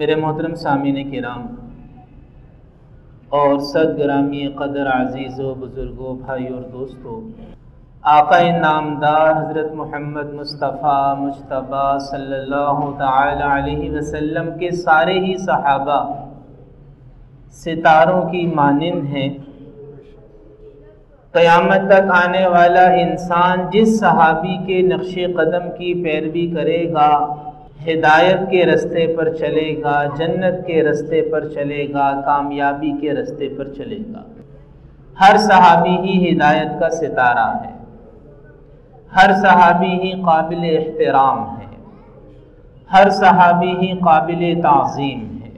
میرے محترم سامعین کرام اور صد گرامی قدر عزیزوں، بزرگوں، بھائیوں اور دوستوں، آقا نامدار حضرت محمد مصطفیٰ مجتبی صلی اللہ تعالی علیہ وسلم کے سارے ہی صحابہ ستاروں کی مانند ہیں۔ قیامت تک آنے والا انسان جس صحابی کے نقش قدم کی پیروی کرے گا، ہدایت کے رستے پر چلے گا، جنت کے رستے پر چلے گا، کامیابی کے رستے پر چلے گا۔ ہر صحابی ہی ہدایت کا ستارہ ہے، ہر صحابی ہی قابل احترام ہے، ہر صحابی ہی قابل تعظیم ہے۔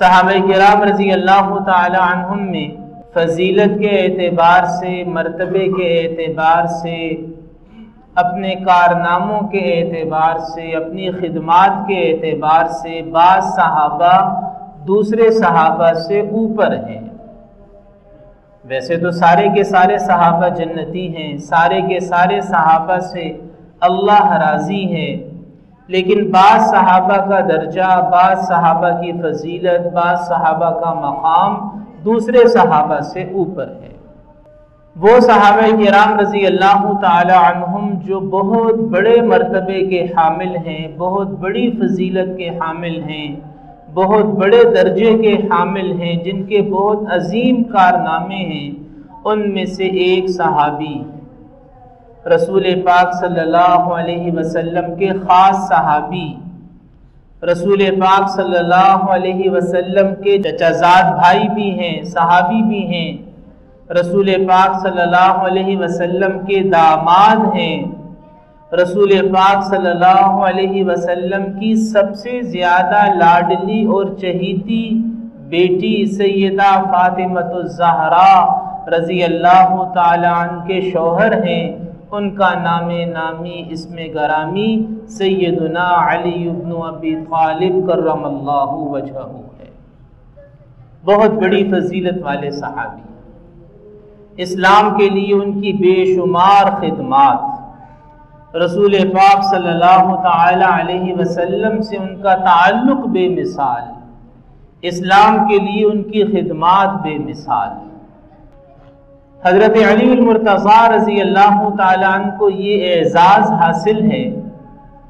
صحابہ کرام رضی اللہ تعالی عنہم میں فضیلت کے اعتبار سے، مرتبے کے اعتبار سے، اپنے کارناموں کے اعتبار سے، اپنی خدمات کے اعتبار سے بعض صحابہ دوسرے صحابہ سے اوپر ہیں۔ ویسے تو سارے کے سارے صحابہ جنتی ہیں، سارے کے سارے صحابہ سے اللہ راضی ہے، لیکن بعض صحابہ کا درجہ، بعض صحابہ کی فضیلت، بعض صحابہ کا مقام دوسرے صحابہ سے اوپر ہے۔ وہ صحابہ کرام رضی اللہ تعالی عنہم جو بہت بڑے مرتبے کے حامل ہیں، بہت بڑی فضیلت کے حامل ہیں، بہت بڑے درجے کے حامل ہیں، جن کے بہت عظیم کارنامے ہیں، ان میں سے ایک صحابی رسول پاک صلی اللہ علیہ وسلم کے خاص صحابی، رسول پاک صلی اللہ علیہ وسلم کے چچا زاد بھائی بھی ہیں، صحابی بھی ہیں، رسول پاک صلی اللہ علیہ وسلم کے داماد ہیں، رسول پاک صلی اللہ علیہ وسلم کی سب سے زیادہ لاڈلی اور چہیتی بیٹی سیدہ فاطمۃ الزہراء رضی اللہ تعالی عنہ کے شوہر ہیں۔ ان کا نام نامی، اسم گرامی سیدنا علی بن ابی طالب کرم اللہ وجہہ ہے۔ بہت بڑی فضیلت والے صحابی، اسلام کے لیے ان کی بے شمار خدمات، رسول پاک صلی اللہ تعالی علیہ وسلم سے ان کا تعلق بے مثال، اسلام کے لیے ان کی خدمات بے مثال۔ حضرت علی المرتضیٰ رضی اللہ تعالی عنہ کو یہ اعزاز حاصل ہے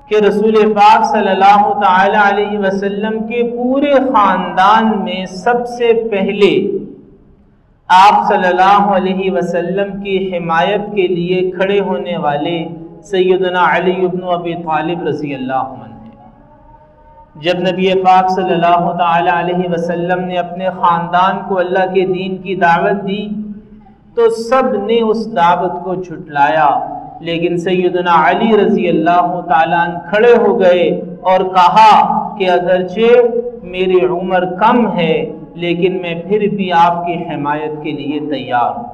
کہ رسول پاک صلی اللہ تعالی علیہ وسلم کے پورے خاندان میں سب سے پہلے آپ صلی اللہ علیہ وسلم کی حمایت کے لیے کھڑے ہونے والے سیدنا علی بن ابی طالب رضی اللہ عنہ ہیں۔ جب نبی پاک صلی اللہ تعالی علیہ وسلم نے اپنے خاندان کو اللہ کے دین کی دعوت دی تو سب نے اس دعوت کو جھٹلایا، لیکن سیدنا علی رضی اللہ تعالی عنہ کھڑے ہو گئے اور کہا کہ اگرچہ میری عمر کم ہے لیکن میں پھر بھی آپ کی حمایت کے لیے تیار ہوں۔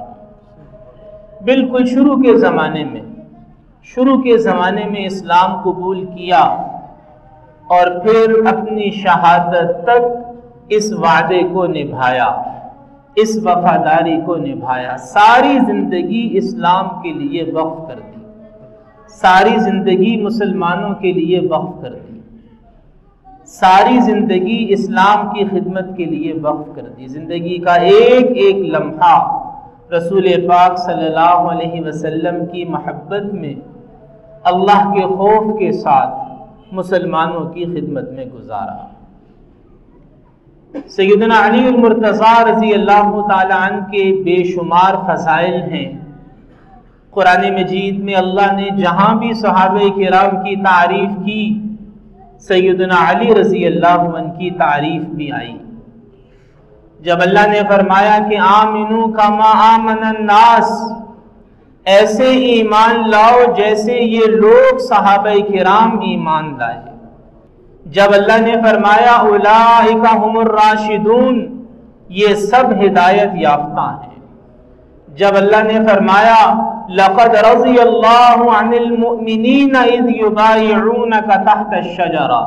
بالکل شروع کے زمانے میں اسلام قبول کیا اور پھر اپنی شہادت تک اس وعدے کو نبھایا، اس وفاداری کو نبھایا، ساری زندگی اسلام کے لیے وقف کر دی، ساری زندگی مسلمانوں کے لیے وقف کر دی، ساری زندگی اسلام کی خدمت کے لیے وقف کر دی، زندگی کا ایک ایک لمحہ رسول پاک صلی اللہ علیہ وسلم کی محبت میں، اللہ کے خوف کے ساتھ مسلمانوں کی خدمت میں گزارا۔ سیدنا علی المرتضیٰ رضی اللہ تعالی عنہ کے بے شمار فضائل ہیں۔ قرآن مجید میں اللہ نے جہاں بھی صحابہ کرام کی تعریف کی، سیدنا علی رضی اللہ عنہ کی تعریف بھی آئی۔ جب اللہ نے فرمایا کہ آمنو کما آمن الناس، ایسے ایمان لاؤ جیسے یہ لوگ صحابہ کرام ایمان لائے۔ جب اللہ نے فرمایا اولئک هم الراشدون، یہ سب ہدایت یافتہ ہیں۔ جب اللہ نے فرمایا لقد رضی اللہ عن المؤمنین اذ یبایعونک تحت الشجرہ،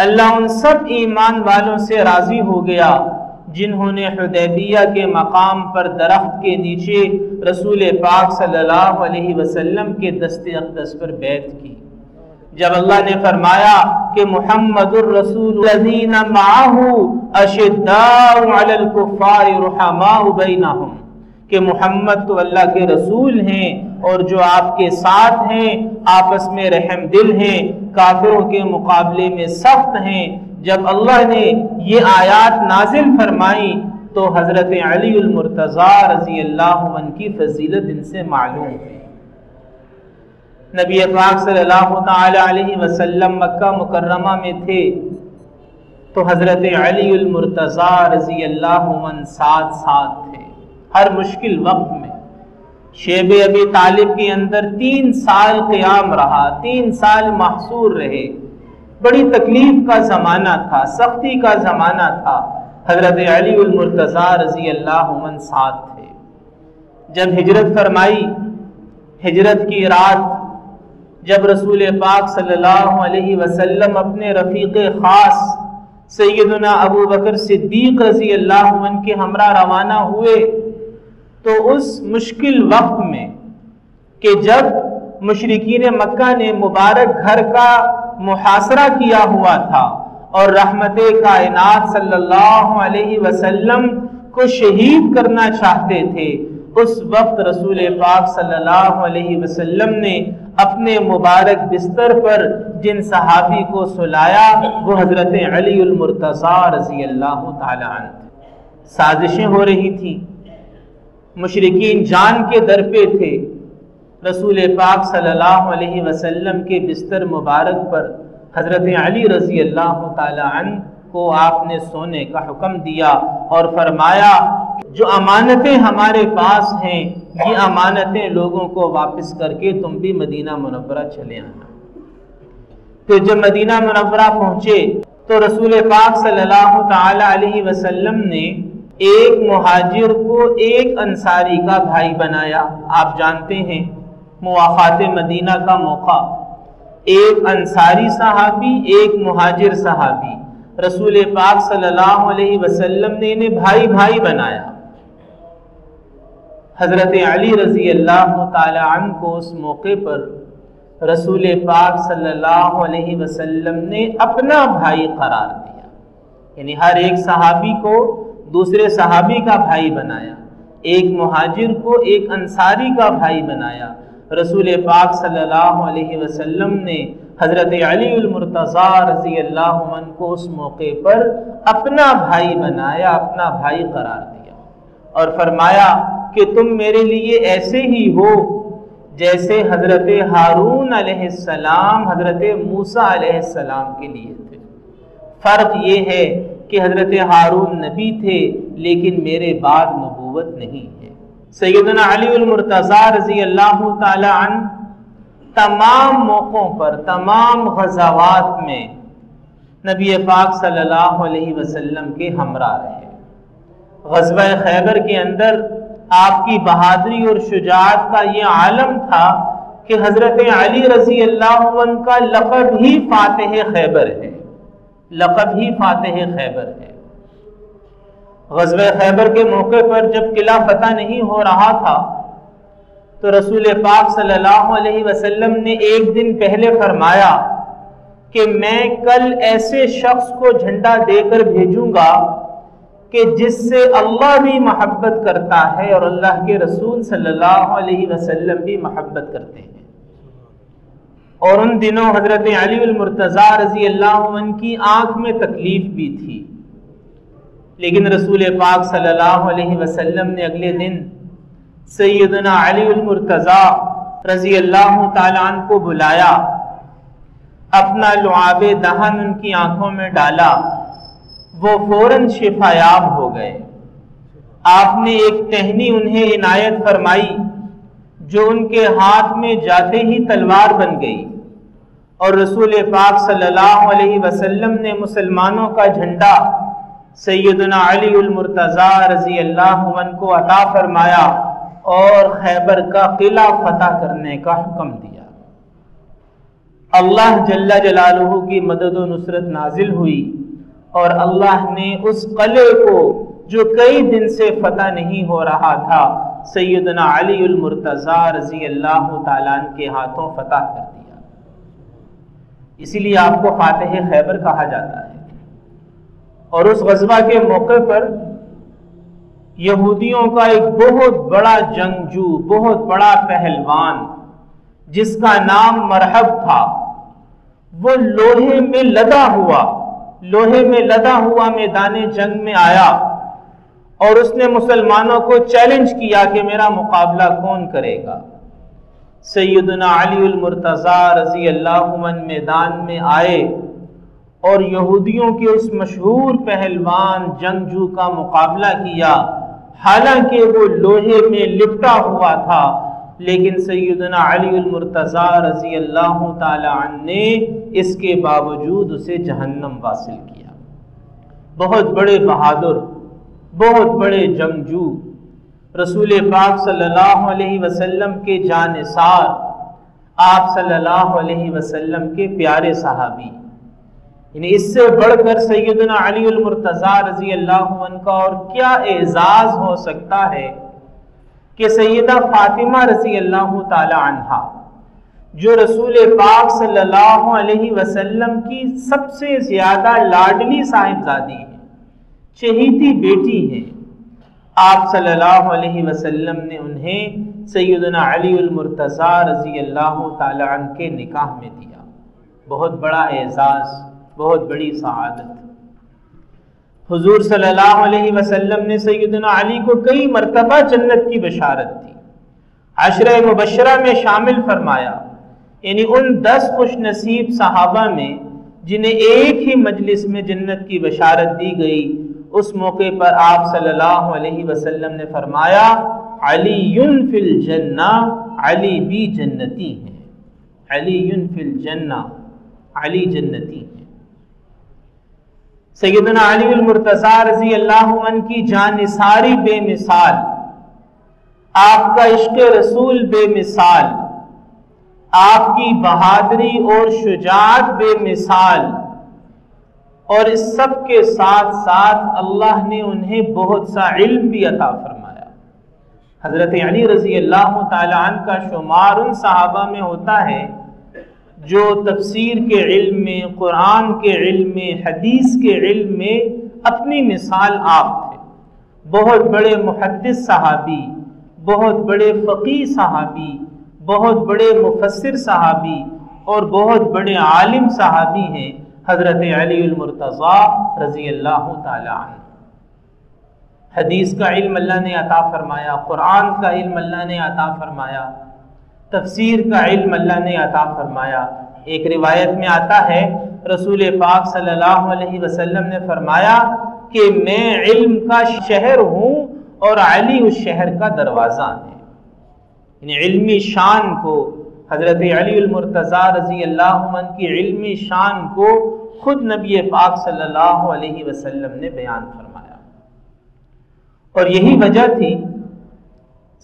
اللہ ان سب ایمان والوں سے راضی ہو گیا جنہوں نے حدیبیہ کے مقام پر درخت کے نیچے رسول پاک صلی اللہ علیہ وسلم کے دست اقدس پر بیعت کی۔ جب اللہ نے فرمایا کہ محمد الرسول الذین معہ اشداء علی الکفار رحماء بینہم، کہ محمد تو اللہ کے رسول ہیں اور جو آپ کے ساتھ ہیں آپس میں رحم دل ہیں، کافروں کے مقابلے میں سخت ہیں۔ جب اللہ نے یہ آیات نازل فرمائی تو حضرت علی المرتضیٰ رضی اللہ عنہ کی فضیلت ان سے معلوم ہے۔ نبی پاک صلی اللہ تعالی علیہ وسلم مکہ مکرمہ میں تھے تو حضرت علی المرتضیٰ رضی اللہ عنہ ساتھ تھے ہر مشکل وقت میں۔ شیب ابی طالب کے اندر 3 سال قیام رہا، 3 سال محصور رہے، بڑی تکلیف کا زمانہ تھا، سختی کا زمانہ تھا۔ حضرت علی المرتضیٰ رضی اللہ عنہ ساتھ تھے۔ جب ہجرت فرمائی، ہجرت کی رات جب رسول پاک صلی اللہ علیہ وسلم اپنے رفیق خاص سیدنا ابو بکر صدیق رضی اللہ عنہ کے ہمراہ روانہ ہوئے تو اس مشکل وقت میں کہ جب مشرکین مکہ نے مبارک گھر کا محاصرہ کیا ہوا تھا اور رحمت کائنات صلی اللہ علیہ وسلم کو شہید کرنا چاہتے تھے، اس وقت رسول پاک صلی اللہ علیہ وسلم نے اپنے مبارک بستر پر جن صحابی کو سلایا وہ حضرت علی المرتضیٰ رضی اللہ تعالی عنہ۔ سازشیں ہو رہی تھی، مشرکین جان کے در پہ تھے، رسول پاک صلی اللہ علیہ وسلم کے بستر مبارک پر حضرت علی رضی اللہ تعالی عنہ کو آپ نے سونے کا حکم دیا اور فرمایا جو امانتیں ہمارے پاس ہیں یہ امانتیں لوگوں کو واپس کر کے تم بھی مدینہ منورہ چلے آنا۔ تو جب مدینہ منورہ پہنچے تو رسول پاک صلی اللہ تعالی علیہ وسلم نے ایک مہاجر کو ایک انصاری کا بھائی بنایا۔ آپ جانتے ہیں مواخات مدینہ کا موقع، ایک انصاری صحابی ایک مہاجر صحابی، رسول پاک صلی اللہ علیہ وسلم نے انہیں بھائی بھائی بنایا۔ حضرت علی رضی اللہ تعالی عنہ کو اس موقع پر رسول پاک صلی اللہ علیہ وسلم نے اپنا بھائی قرار دیا، یعنی ہر ایک صحابی کو دوسرے صحابی کا بھائی بنایا، ایک مہاجر کو ایک انصاری کا بھائی بنایا۔ رسول پاک صلی اللہ علیہ وسلم نے حضرت علی المرتضیٰ رضی اللہ عنہ کو اس موقع پر اپنا بھائی بنایا، اپنا بھائی قرار دیا اور فرمایا کہ تم میرے لیے ایسے ہی ہو جیسے حضرت ہارون علیہ السلام حضرت موسیٰ علیہ السلام کے لیے تھے۔ فرق یہ ہے کہ حضرت ہارون نبی تھے لیکن میرے بعد نبوت نہیں ہے۔ سیدنا علی المرتضیٰ رضی اللہ تعالی عنہ تمام موقعوں پر، تمام غزوات میں نبی پاک صلی اللہ علیہ وسلم کے ہمراہ رہے۔ غزوہ خیبر کے اندر آپ کی بہادری اور شجاعت کا یہ عالم تھا کہ حضرت علی رضی اللہ عنہ کا لقب ہی فاتح خیبر ہے، لقب ہی فاتح خیبر ہے۔ غزوہ خیبر کے موقع پر جب قلعہ فتح نہیں ہو رہا تھا تو رسول پاک صلی اللہ علیہ وسلم نے ایک دن پہلے فرمایا کہ میں کل ایسے شخص کو جھنڈا دے کر بھیجوں گا کہ جس سے اللہ بھی محبت کرتا ہے اور اللہ کے رسول صلی اللہ علیہ وسلم بھی محبت کرتے ہیں۔ اور ان دنوں حضرت علی المرتضیٰ رضی اللہ عنہ کی آنکھ میں تکلیف بھی تھی، لیکن رسول پاک صلی اللہ علیہ وسلم نے اگلے دن سیدنا علی المرتضیٰ رضی اللہ تعالی عنہ کو بلایا، اپنا لعاب دہن ان کی آنکھوں میں ڈالا، وہ فوراً شفا یاب ہو گئے۔ آپ نے ایک ٹہنی انہیں عنایت فرمائی جو ان کے ہاتھ میں جاتے ہی تلوار بن گئی، اور رسول پاک صلی اللہ علیہ وسلم نے مسلمانوں کا جھنڈا سیدنا علی المرتضیٰ رضی اللہ عنہ کو عطا فرمایا اور خیبر کا قلعہ فتح کرنے کا حکم دیا۔ اللہ جل جلالہ کی مدد و نصرت نازل ہوئی اور اللہ نے اس قلعے کو جو کئی دن سے فتح نہیں ہو رہا تھا سیدنا علی المرتضیٰ رضی اللہ تعالیٰ عنہ کے ہاتھوں فتح کر دیا۔ اسی لیے آپ کو فاتح خیبر کہا جاتا ہے۔ اور اس غزوہ کے موقع پر یہودیوں کا ایک بہت بڑا جنگجو، بہت بڑا پہلوان جس کا نام مرحب تھا، وہ لوہے میں لدا ہوا میدان جنگ میں آیا اور اس نے مسلمانوں کو چیلنج کیا کہ میرا مقابلہ کون کرے گا۔ سیدنا علی المرتضیٰ رضی اللہ عنہ میدان میں آئے اور یہودیوں کے اس مشہور پہلوان جنگجو کا مقابلہ کیا۔ حالانکہ وہ لوہے میں لپٹا ہوا تھا، لیکن سیدنا علی المرتضیٰ رضی اللہ تعالی عنہ نے اس کے باوجود اسے جہنم واصل کیا۔ بہت بڑے بہادر، بہت بڑے جنگجو، رسول پاک صلی اللہ علیہ وسلم کے جانثار، آپ صلی اللہ علیہ وسلم کے پیارے صحابی، یعنی اس سے بڑھ کر سیدنا علی المرتضیٰ رضی اللہ عنہ کا اور کیا اعزاز ہو سکتا ہے کہ سیدہ فاطمہ رضی اللہ تعالی عنہا، جو رسول پاک صلی اللہ علیہ وسلم کی سب سے زیادہ لاڈلی صاحبزادی ہے، چہیتی بیٹی ہے، آپ صلی اللہ علیہ وسلم نے انہیں سیدنا علی المرتضیٰ رضی اللہ تعالی عنہ کے نکاح میں دیا۔ بہت بڑا اعزاز، بہت بڑی سعادت۔ حضور صلی اللہ علیہ وسلم نے سیدنا علی کو کئی مرتبہ جنت کی بشارت دی، عشرہ مبشرہ میں شامل فرمایا، یعنی ان 10 خوش نصیب صحابہ میں جنہیں ایک ہی مجلس میں جنت کی بشارت دی گئی۔ اس موقع پر آپ صلی اللہ علیہ وسلم نے فرمایا، علی فی الجنہ، علی بھی جنتی ہیں، علی فی الجنہ، علی جنتی ہیں۔ سیدنا علی المرتضیٰ رضی اللہ عنہ کی جانثاری بے مثال، آپ کا عشق رسول بے مثال، آپ کی بہادری اور شجاعت بے مثال، اور اس سب کے ساتھ ساتھ اللہ نے انہیں بہت سا علم بھی عطا فرمایا۔ حضرت علی رضی اللہ تعالی عنہ کا شمار ان صحابہ میں ہوتا ہے جو تفسیر کے علم میں، قرآن کے علم میں، حدیث کے علم میں اپنی مثال آپ تھے۔ بہت بڑے محدث صحابی، بہت بڑے فقیہ صحابی، بہت بڑے مفسر صحابی اور بہت بڑے عالم صحابی ہیں حضرت علی المرتضیٰ رضی اللہ تعالی عنہ۔ حدیث کا علم اللہ نے عطا فرمایا، قرآن کا علم اللہ نے عطا فرمایا، تفسیر کا علم اللہ نے عطا فرمایا۔ ایک روایت میں آتا ہے رسول پاک صلی اللہ علیہ وسلم نے فرمایا کہ میں علم کا شہر ہوں اور علی اس شہر کا دروازہ ہے۔ یعنی علمی شان کو، حضرت علی المرتضیٰ رضی اللہ عنہ کی علمی شان کو خود نبی پاک صلی اللہ علیہ وسلم نے بیان فرمایا۔ اور یہی وجہ تھی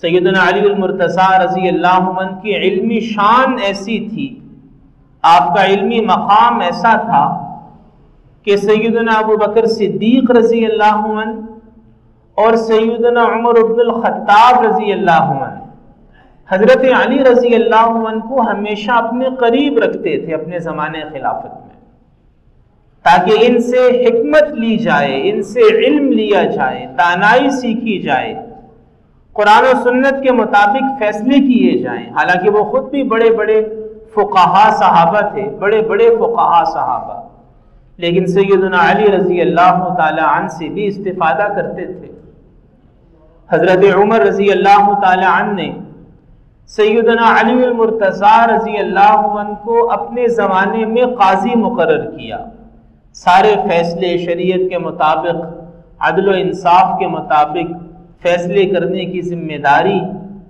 سیدنا علی المرتضیٰ رضی اللہ عنہ کی علمی شان ایسی تھی، آپ کا علمی مقام ایسا تھا کہ سیدنا ابو بکر صدیق رضی اللہ عنہ اور سیدنا عمر بن الخطاب رضی اللہ عنہ حضرت علی رضی اللہ عنہ کو ہمیشہ اپنے قریب رکھتے تھے اپنے زمانے خلافت میں، تاکہ ان سے حکمت لی جائے، ان سے علم لیا جائے، دانائی سیکھی جائے، قرآن و سنت کے مطابق فیصلے کیے جائیں۔ حالانکہ وہ خود بھی بڑے بڑے فقہا صحابہ تھے، بڑے بڑے فقہا صحابہ، لیکن سیدنا علی رضی اللہ تعالی عنہ سے بھی استفادہ کرتے تھے۔ حضرت عمر رضی اللہ تعالی عنہ نے سیدنا علی المرتضیٰ رضی اللہ عنہ کو اپنے زمانے میں قاضی مقرر کیا۔ سارے فیصلے شریعت کے مطابق، عدل و انصاف کے مطابق فیصلے کرنے کی ذمہ داری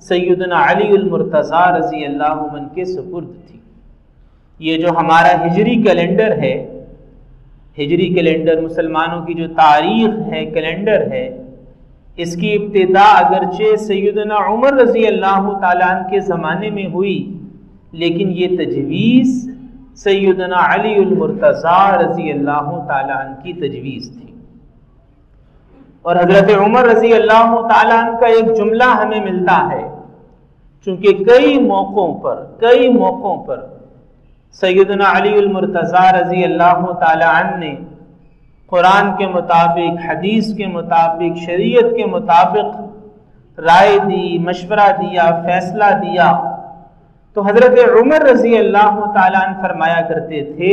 سیدنا علی المرتضیٰ رضی اللہ عنہ کے سپرد تھی۔ یہ جو ہمارا ہجری کیلنڈر ہے، ہجری کیلنڈر مسلمانوں کی جو تاریخ ہے، کیلنڈر ہے، اس کی ابتدا اگرچہ سیدنا عمر رضی اللہ تعالیٰ عنہ کے زمانے میں ہوئی، لیکن یہ تجویز سیدنا علی المرتضیٰ رضی اللہ تعالیٰ عنہ کی تجویز تھی۔ اور حضرت عمر رضی اللہ تعالیٰ عنہ کا ایک جملہ ہمیں ملتا ہے، چونکہ کئی موقعوں پر سیدنا علی المرتضیٰ رضی اللہ تعالی عنہ نے قرآن کے مطابق، حدیث کے مطابق، شریعت کے مطابق رائے دی، مشورہ دیا، فیصلہ دیا، تو حضرت عمر رضی اللہ تعالیٰ عنہ فرمایا کرتے تھے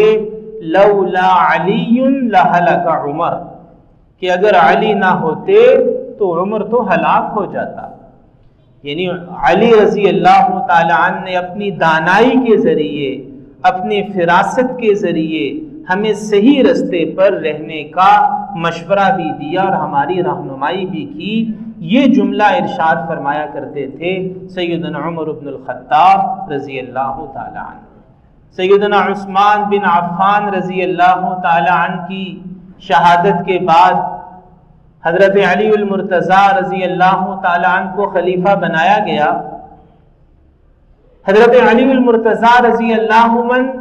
لولا علی لہلک عمر، کہ اگر علی نہ ہوتے تو عمر تو ہلاک ہو جاتا۔ یعنی علی رضی اللہ تعالیٰ عنہ نے اپنی دانائی کے ذریعے، اپنی فراست کے ذریعے ہمیں صحیح رستے پر رہنے کا مشورہ بھی دیا اور ہماری رہنمائی بھی کی۔ یہ جملہ ارشاد فرمایا کرتے تھے سیدنا عمر بن الخطاب رضی اللہ تعالی عنہ۔ سیدنا عثمان بن عفان رضی اللہ تعالی عنہ کی شہادت کے بعد حضرت علی المرتضیٰ رضی اللہ تعالی عنہ کو خلیفہ بنایا گیا۔ حضرت علی المرتضیٰ رضی اللہ عنہ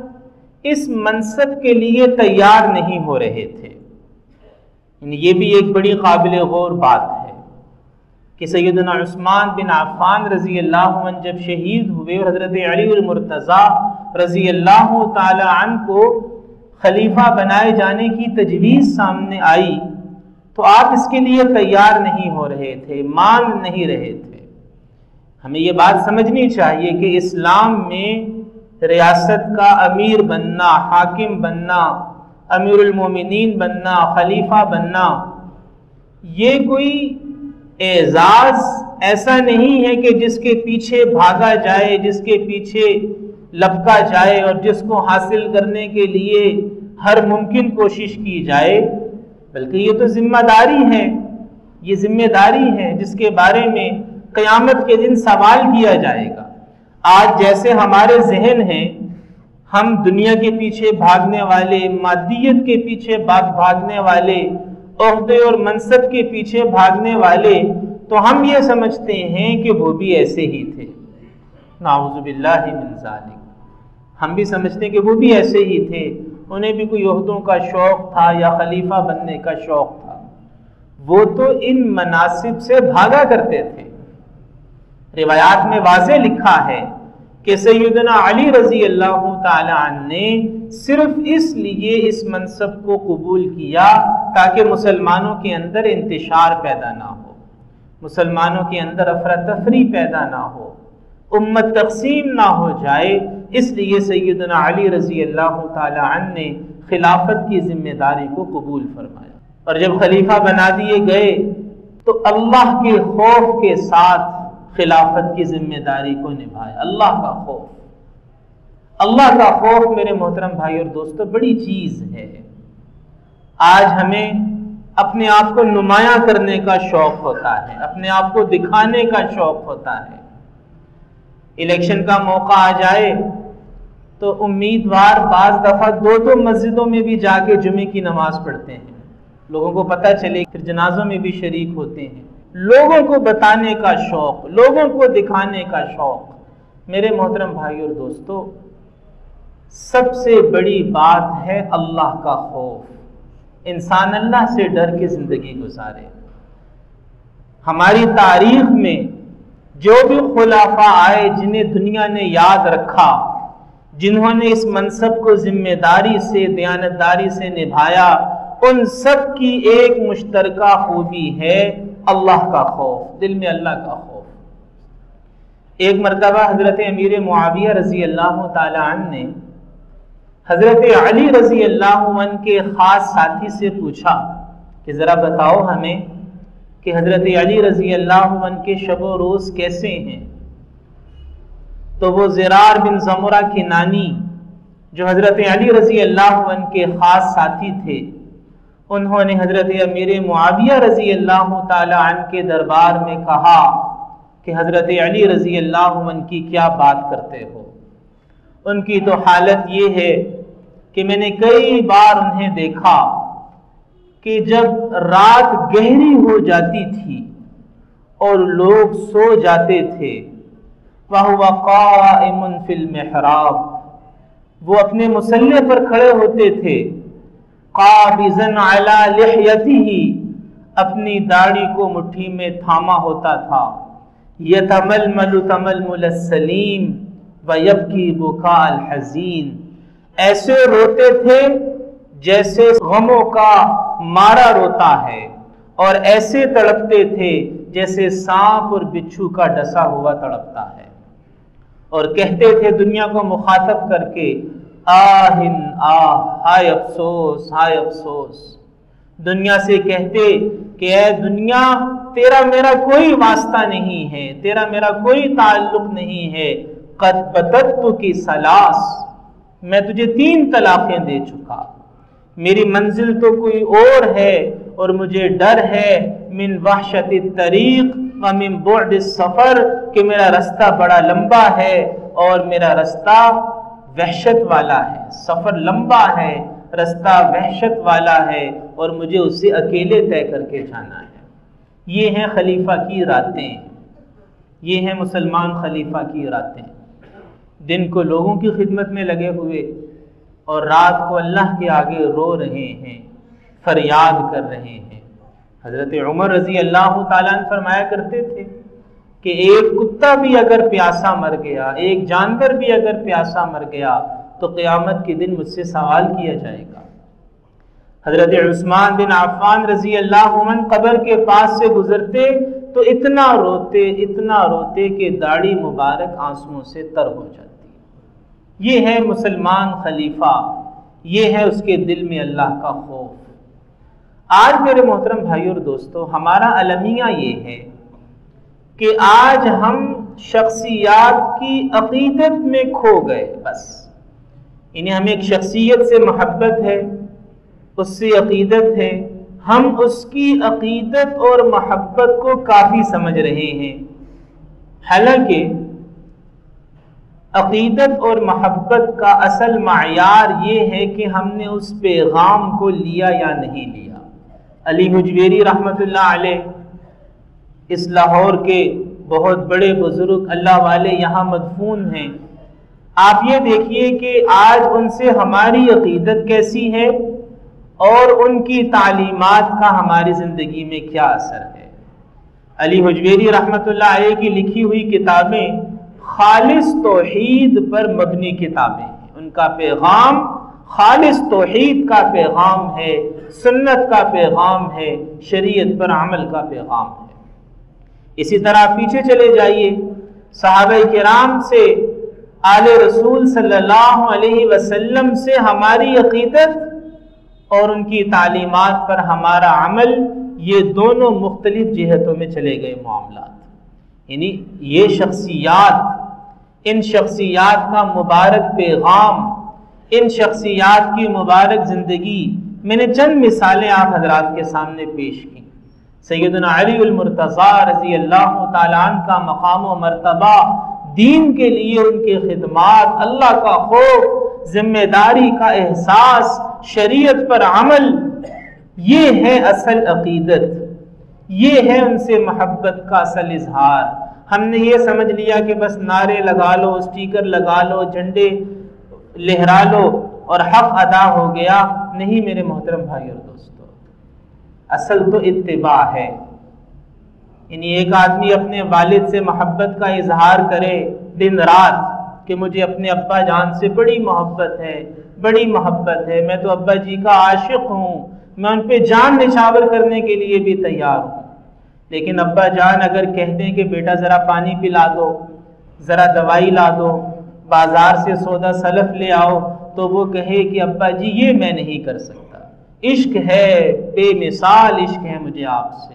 اس منصب کے لیے تیار نہیں ہو رہے تھے۔ یہ بھی ایک بڑی قابل غور بات ہے کہ سیدنا عثمان بن عفان رضی اللہ عنہ جب شہید ہوئے اور حضرت علی المرتضیٰ رضی اللہ تعالی عنہ کو خلیفہ بنائے جانے کی تجویز سامنے آئی تو آپ اس کے لیے تیار نہیں ہو رہے تھے، مان نہیں رہے تھے۔ ہمیں یہ بات سمجھنی چاہیے کہ اسلام میں ریاست کا امیر بننا، حاکم بننا، امیر المومنین بننا، خلیفہ بننا، یہ کوئی اعزاز ایسا نہیں ہے کہ جس کے پیچھے بھاگا جائے، جس کے پیچھے لپکا جائے اور جس کو حاصل کرنے کے لیے ہر ممکن کوشش کی جائے، بلکہ یہ تو ذمہ داری ہے، یہ ذمہ داری ہے جس کے بارے میں قیامت کے دن سوال کیا جائے گا۔ آج جیسے ہمارے ذہن ہیں، ہم دنیا کے پیچھے بھاگنے والے، مادیت کے پیچھے بھاگنے والے، عہدے اور منصب کے پیچھے بھاگنے والے، تو ہم یہ سمجھتے ہیں کہ وہ بھی ایسے ہی تھے۔ نعوذ باللہ من ذالک، ہم بھی سمجھتے ہیں کہ وہ بھی ایسے ہی تھے، انہیں بھی کوئی عہدوں کا شوق تھا یا خلیفہ بننے کا شوق تھا۔ وہ تو ان مناصب سے بھاگا کرتے تھے۔ روایات میں واضح لکھا ہے کہ سیدنا علی رضی اللہ تعالی عنہ نے صرف اس لیے اس منصب کو قبول کیا تاکہ مسلمانوں کے اندر انتشار پیدا نہ ہو، مسلمانوں کے اندر افراتفری پیدا نہ ہو، امت تقسیم نہ ہو جائے۔ اس لیے سیدنا علی رضی اللہ تعالی عنہ نے خلافت کی ذمہ داری کو قبول فرمایا، اور جب خلیفہ بنا دیے گئے تو اللہ کے خوف کے ساتھ خلافت کی ذمہ داری کو نبھایا۔ اللہ کا خوف، اللہ کا خوف میرے محترم بھائی اور دوستو بڑی چیز ہے۔ آج ہمیں اپنے آپ کو نمایاں کرنے کا شوق ہوتا ہے، اپنے آپ کو دکھانے کا شوق ہوتا ہے۔ الیکشن کا موقع آ جائے تو امیدوار بعض دفعہ دو مسجدوں میں بھی جا کے جمعے کی نماز پڑھتے ہیں، لوگوں کو پتہ چلے، پھر جنازوں میں بھی شریک ہوتے ہیں۔ لوگوں کو بتانے کا شوق، لوگوں کو دکھانے کا شوق۔ میرے محترم بھائی اور دوستو، سب سے بڑی بات ہے اللہ کا خوف۔ انسان اللہ سے ڈر کے زندگی گزارے۔ ہماری تاریخ میں جو بھی خلفاء آئے جنہیں دنیا نے یاد رکھا، جنہوں نے اس منصب کو ذمہ داری سے، دیانتداری سے نبھایا، ان سب کی ایک مشترکہ خوبی ہے اللہ کا خوف، دل میں اللہ کا خوف۔ ایک مرتبہ حضرت امیر معاویہ رضی اللہ تعالی عنہ نے حضرت علی رضی اللہ عنہ کے خاص ساتھی سے پوچھا کہ ذرا بتاؤ ہمیں کہ حضرت علی رضی اللہ عنہ کے شب و روز کیسے ہیں؟ تو وہ زرار بن زمرہ کنانی جو حضرت علی رضی اللہ عنہ کے خاص ساتھی تھے، انہوں نے حضرت امیر معاویہ رضی اللہ تعالی عنہ کے دربار میں کہا کہ حضرت علی رضی اللہ عنہ کی کیا بات کرتے ہو؟ ان کی تو حالت یہ ہے کہ میں نے کئی بار انہیں دیکھا کہ جب رات گہری ہو جاتی تھی اور لوگ سو جاتے تھے، وَهُوَ قَائِمٌ فِي الْمِحْرَابِ، وہ اپنے مصلی پر کھڑے ہوتے تھے، قَابِضًا عَلَى لِحْيَتِهِ، اپنی داڑھی کو مٹھی میں تھاما ہوتا تھا، يَتَمَلْمَلُ تَمَلْمُلَ السَّلِيمِ وَيَبْكِي بُكَاءَ الْحَزِينِ، ایسے روتے تھے جیسے غموں کا مارا روتا ہے، اور ایسے تڑپتے تھے جیسے سانپ اور بچھو کا ڈسا ہوا تڑپتا ہے، اور کہتے تھے دنیا کو مخاطب کر کے آہن آہ، ہائے افسوس ہائے افسوس۔ دنیا سے کہتے کہ اے دنیا، تیرا میرا کوئی واسطہ نہیں ہے، تیرا میرا کوئی تعلق نہیں ہے، قد بتت کی سلاس، میں تجھے 3 طلاقیں دے چکا، میری منزل تو کوئی اور ہے، اور مجھے ڈر ہے من وحشت الطریق ومن بعد السفر، کہ میرا رستہ بڑا لمبا ہے اور میرا رستہ وحشت والا ہے، سفر لمبا ہے، رستہ وحشت والا ہے، اور مجھے اسے اکیلے طے کر کے جانا ہے۔ یہ ہیں خلیفہ کی راتیں، یہ ہیں مسلمان خلیفہ کی راتیں، دن کو لوگوں کی خدمت میں لگے ہوئے اور رات کو اللہ کے آگے رو رہے ہیں، فریاد کر رہے ہیں۔ حضرت عمر رضی اللہ تعالیٰ عنہ فرمایا کرتے تھے کہ ایک کتا بھی اگر پیاسا مر گیا، ایک جانور بھی اگر پیاسا مر گیا، تو قیامت کے دن مجھ سے سوال کیا جائے گا۔ حضرت عثمان بن عفان رضی اللہ عنہ قبر کے پاس سے گزرتے تو اتنا روتے کہ داڑھی مبارک آنسوؤں سے تر ہو جاتی۔ یہ ہے مسلمان خلیفہ، یہ ہے اس کے دل میں اللہ کا خوف۔ آج میرے محترم بھائی اور دوستو، ہمارا المیہ یہ ہے کہ آج ہم شخصیات کی عقیدت میں کھو گئے، بس انہیں ہمیں ایک شخصیت سے محبت ہے، اس سے عقیدت ہے، ہم اس کی عقیدت اور محبت کو کافی سمجھ رہے ہیں، حالانکہ عقیدت اور محبت کا اصل معیار یہ ہے کہ ہم نے اس پیغام کو لیا یا نہیں لیا۔ علی حجویری رحمۃ اللہ علیہ اس لاہور کے بہت بڑے بزرگ اللہ والے یہاں مدفون ہیں۔ آپ یہ دیکھیے کہ آج ان سے ہماری عقیدت کیسی ہے اور ان کی تعلیمات کا ہماری زندگی میں کیا اثر ہے۔ علی حجویری رحمۃ اللہ علیہ کی لکھی ہوئی کتابیں خالص توحید پر مبنی کتابیں ہیں، ان کا پیغام خالص توحید کا پیغام ہے، سنت کا پیغام ہے، شریعت پر عمل کا پیغام ہے۔ اسی طرح پیچھے چلے جائیے، صحابہ کرام سے، آل رسول صلی اللہ علیہ وسلم سے ہماری عقیدت اور ان کی تعلیمات پر ہمارا عمل، یہ دونوں مختلف جہتوں میں چلے گئے معاملات۔ یعنی یہ شخصیات، ان شخصیات کا مبارک پیغام، ان شخصیات کی مبارک زندگی، میں نے چند مثالیں آپ حضرات کے سامنے پیش کی۔ سیدنا علی المرتضیٰ رضی اللہ تعالیٰ عنہ کا مقام و مرتبہ، دین کے لیے ان کے خدمات، اللہ کا خوف، ذمہ داری کا احساس، شریعت پر عمل، یہ ہے اصل عقیدت، یہ ہے ان سے محبت کا اصل اظہار۔ ہم نے یہ سمجھ لیا کہ بس نعرے لگا لو، اسٹیکر لگا لو، جھنڈے لہرا لو اور حق ادا ہو گیا۔ نہیں میرے محترم بھائی اور دوستو، اصل تو اتباع ہے۔ یعنی ایک آدمی اپنے والد سے محبت کا اظہار کرے دن رات کہ مجھے اپنے ابا جان سے بڑی محبت ہے، بڑی محبت ہے، میں تو ابا جی کا عاشق ہوں، میں ان پہ جان نچھاور کرنے کے لیے بھی تیار ہوں۔ لیکن ابا جان اگر کہتے ہیں کہ بیٹا ذرا پانی پلا دو، ذرا دوائی لا دو، بازار سے سودا سلف لے آؤ، تو وہ کہے کہ ابا جی یہ میں نہیں کر سکتا، عشق ہے، بے مثال عشق ہے مجھے آپ سے،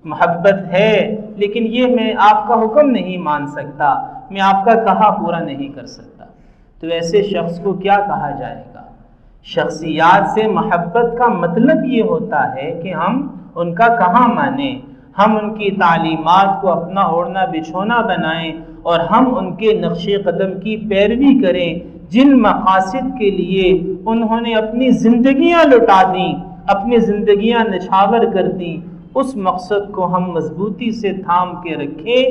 محبت ہے، لیکن یہ میں آپ کا حکم نہیں مان سکتا، میں آپ کا کہا پورا نہیں کر سکتا۔ تو ایسے شخص کو کیا کہا جائے گا؟ شخصیات سے محبت کا مطلب یہ ہوتا ہے کہ ہم ان کا کہاں مانیں، ہم ان کی تعلیمات کو اپنا اوڑھنا بچھونا بنائیں، اور ہم ان کے نقش قدم کی پیروی کریں، جن مقاصد کے لیے انہوں نے اپنی زندگیاں لٹا دیں، اپنی زندگیاں نچھاور کر دیں، اس مقصد کو ہم مضبوطی سے تھام کے رکھیں۔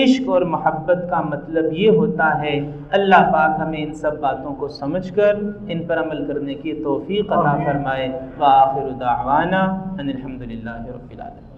عشق اور محبت کا مطلب یہ ہوتا ہے۔ اللہ پاک ہمیں ان سب باتوں کو سمجھ کر ان پر عمل کرنے کی توفیق عطا فرمائے۔ وآخر دعوانا ان الحمد للہ رب العالمین۔